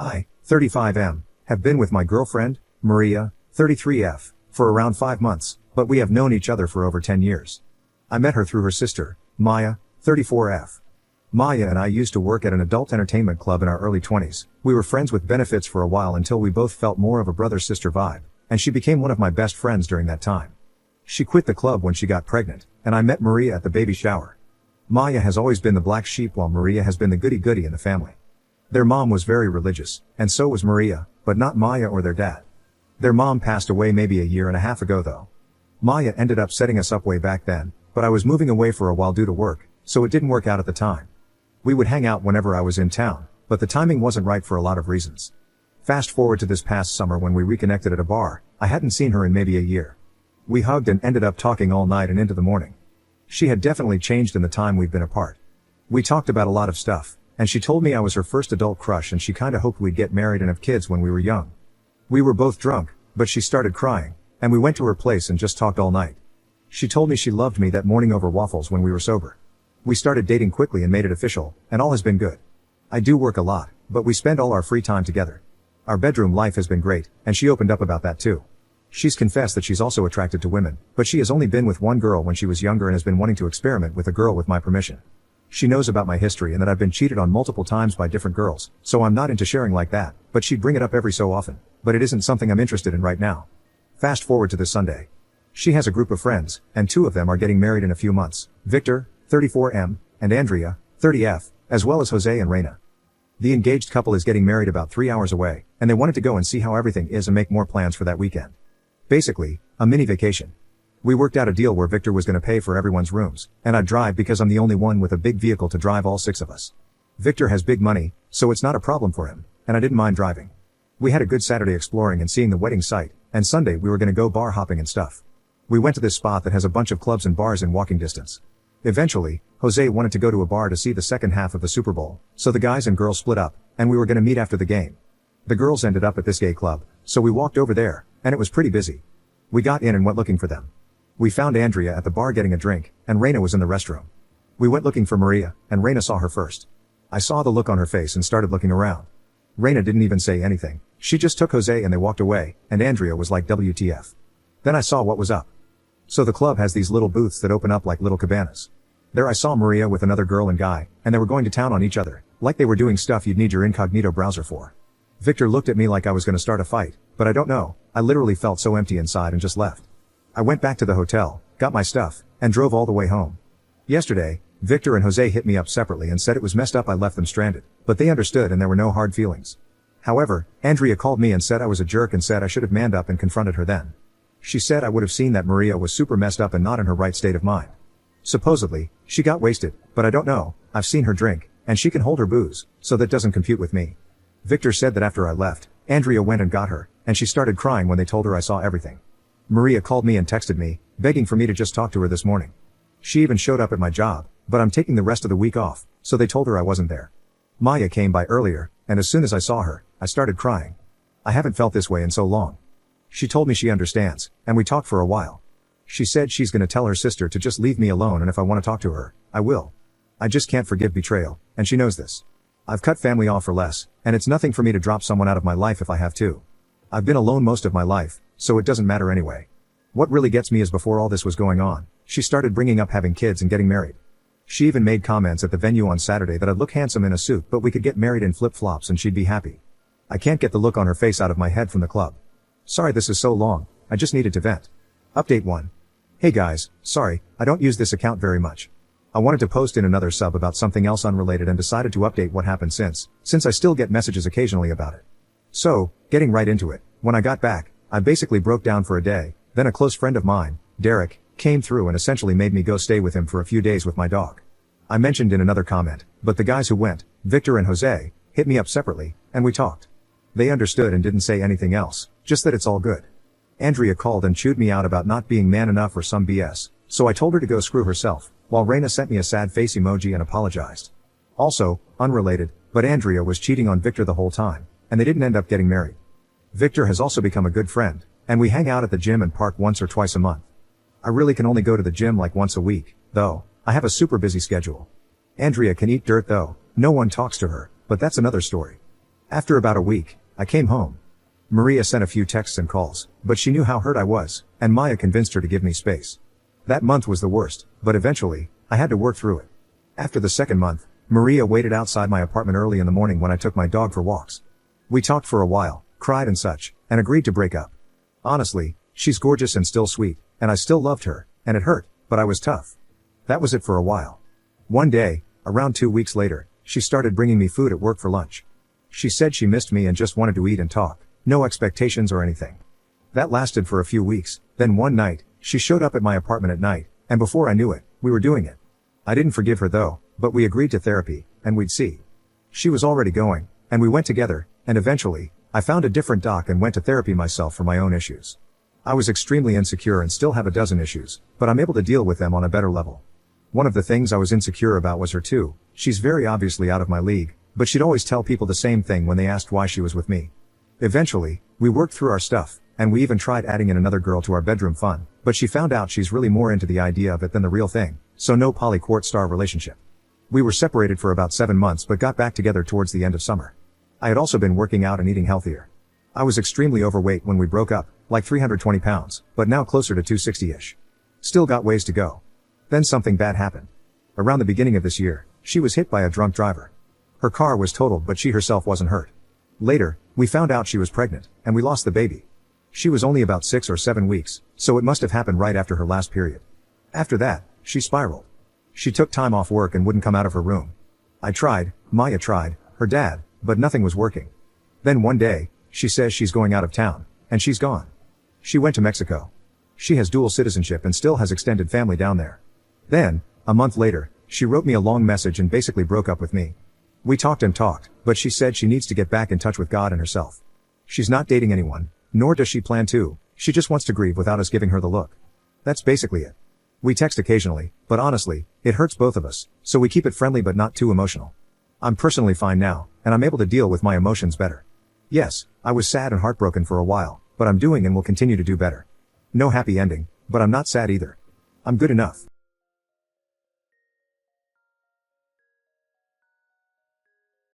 I, 35M, have been with my girlfriend, Maria, 33F, for around 5 months, but we have known each other for over 10 years. I met her through her sister, Maya, 34F. Maya and I used to work at an adult entertainment club in our early 20s. We were friends with benefits for a while until we both felt more of a brother-sister vibe, and she became one of my best friends during that time. She quit the club when she got pregnant, and I met Maria at the baby shower. Maya has always been the black sheep while Maria has been the goody-goody in the family. Their mom was very religious, and so was Maria, but not Maya or their dad. Their mom passed away maybe a year and a half ago though. Maya ended up setting us up way back then, but I was moving away for a while due to work, so it didn't work out at the time. We would hang out whenever I was in town, but the timing wasn't right for a lot of reasons. Fast forward to this past summer when we reconnected at a bar. I hadn't seen her in maybe a year. We hugged and ended up talking all night and into the morning. She had definitely changed in the time we've been apart. We talked about a lot of stuff, and she told me I was her first adult crush and she kinda hoped we'd get married and have kids when we were young. We were both drunk, but she started crying, and we went to her place and just talked all night. She told me she loved me that morning over waffles when we were sober. We started dating quickly and made it official, and all has been good. I do work a lot, but we spend all our free time together. Our bedroom life has been great, and she opened up about that too. She's confessed that she's also attracted to women, but she has only been with one girl when she was younger and has been wanting to experiment with a girl with my permission. She knows about my history and that I've been cheated on multiple times by different girls, so I'm not into sharing like that, but she'd bring it up every so often, but it isn't something I'm interested in right now. Fast forward to this Sunday. She has a group of friends, and 2 of them are getting married in a few months. Victor, 34M, and Andrea, 30F, as well as Jose and Reina. The engaged couple is getting married about 3 hours away, and they wanted to go and see how everything is and make more plans for that weekend. Basically, a mini vacation. We worked out a deal where Victor was gonna pay for everyone's rooms, and I'd drive because I'm the only one with a big vehicle to drive all 6 of us. Victor has big money, so it's not a problem for him, and I didn't mind driving. We had a good Saturday exploring and seeing the wedding site, and Sunday we were gonna go bar hopping and stuff. We went to this spot that has a bunch of clubs and bars in walking distance. Eventually, Jose wanted to go to a bar to see the second half of the Super Bowl, so the guys and girls split up, and we were gonna meet after the game. The girls ended up at this gay club, so we walked over there, and it was pretty busy. We got in and went looking for them. We found Andrea at the bar getting a drink, and Reina was in the restroom. We went looking for Maria, and Reina saw her first. I saw the look on her face and started looking around. Reina didn't even say anything. She just took Jose and they walked away, and Andrea was like WTF. Then I saw what was up. So the club has these little booths that open up like little cabanas. There I saw Maria with another girl and guy, and they were going to town on each other, like they were doing stuff you'd need your incognito browser for. Victor looked at me like I was gonna start a fight, but I don't know, I literally felt so empty inside and just left. I went back to the hotel, got my stuff, and drove all the way home. Yesterday, Victor and Jose hit me up separately and said it was messed up I left them stranded, but they understood and there were no hard feelings. However, Andrea called me and said I was a jerk and said I should have manned up and confronted her then. She said I would have seen that Maria was super messed up and not in her right state of mind. Supposedly, she got wasted, but I don't know, I've seen her drink, and she can hold her booze, so that doesn't compute with me. Victor said that after I left, Andrea went and got her, and she started crying when they told her I saw everything. Maria called me and texted me, begging for me to just talk to her this morning. She even showed up at my job, but I'm taking the rest of the week off, so they told her I wasn't there. Maya came by earlier, and as soon as I saw her, I started crying. I haven't felt this way in so long. She told me she understands, and we talked for a while. She said she's gonna tell her sister to just leave me alone, and if I want to talk to her, I will. I just can't forgive betrayal, and she knows this. I've cut family off for less, and it's nothing for me to drop someone out of my life if I have to. I've been alone most of my life, so it doesn't matter anyway. What really gets me is before all this was going on, she started bringing up having kids and getting married. She even made comments at the venue on Saturday that I'd look handsome in a suit but we could get married in flip-flops and she'd be happy. I can't get the look on her face out of my head from the club. Sorry this is so long, I just needed to vent. Update 1. Hey guys, sorry, I don't use this account very much. I wanted to post in another sub about something else unrelated and decided to update what happened since I still get messages occasionally about it. So, getting right into it, when I got back, I basically broke down for a day, then a close friend of mine, Derek, came through and essentially made me go stay with him for a few days with my dog. I mentioned in another comment, but the guys who went, Victor and Jose, hit me up separately, and we talked. They understood and didn't say anything else, just that it's all good. Andrea called and chewed me out about not being man enough or some BS, so I told her to go screw herself, while Reina sent me a sad face emoji and apologized. Also, unrelated, but Andrea was cheating on Victor the whole time, and they didn't end up getting married. Victor has also become a good friend, and we hang out at the gym and park once or twice a month. I really can only go to the gym like once a week, though, I have a super busy schedule. Andrea can eat dirt though, no one talks to her, but that's another story. After about a week, I came home. Maria sent a few texts and calls, but she knew how hurt I was, and Maya convinced her to give me space. That month was the worst, but eventually, I had to work through it. After the second month, Maria waited outside my apartment early in the morning when I took my dog for walks. We talked for a while, cried and such, and agreed to break up. Honestly, she's gorgeous and still sweet, and I still loved her, and it hurt, but I was tough. That was it for a while. One day, around 2 weeks later, she started bringing me food at work for lunch. She said she missed me and just wanted to eat and talk, no expectations or anything. That lasted for a few weeks, then one night, she showed up at my apartment at night, and before I knew it, we were doing it. I didn't forgive her though, but we agreed to therapy, and we'd see. She was already going, and we went together, and eventually, I found a different doc and went to therapy myself for my own issues. I was extremely insecure and still have a dozen issues, but I'm able to deal with them on a better level. One of the things I was insecure about was her too. She's very obviously out of my league, but she'd always tell people the same thing when they asked why she was with me. Eventually, we worked through our stuff, and we even tried adding in another girl to our bedroom fun, but she found out she's really more into the idea of it than the real thing, so no poly-quart star relationship. We were separated for about 7 months but got back together towards the end of summer. I had also been working out and eating healthier. I was extremely overweight when we broke up, like 320 pounds, but now closer to 260-ish. Still got ways to go. Then something bad happened. Around the beginning of this year, she was hit by a drunk driver. Her car was totaled but she herself wasn't hurt. Later, we found out she was pregnant, and we lost the baby. She was only about 6 or 7 weeks, so it must have happened right after her last period. After that, she spiraled. She took time off work and wouldn't come out of her room. I tried, Maya tried, her dad, but nothing was working. Then one day, she says she's going out of town, and she's gone. She went to Mexico. She has dual citizenship and still has extended family down there. Then, a month later, she wrote me a long message and basically broke up with me. We talked and talked, but she said she needs to get back in touch with God and herself. She's not dating anyone, nor does she plan to, she just wants to grieve without us giving her the look. That's basically it. We text occasionally, but honestly, it hurts both of us, so we keep it friendly but not too emotional. I'm personally fine now, and I'm able to deal with my emotions better. Yes, I was sad and heartbroken for a while, but I'm doing and will continue to do better. No happy ending, but I'm not sad either. I'm good enough.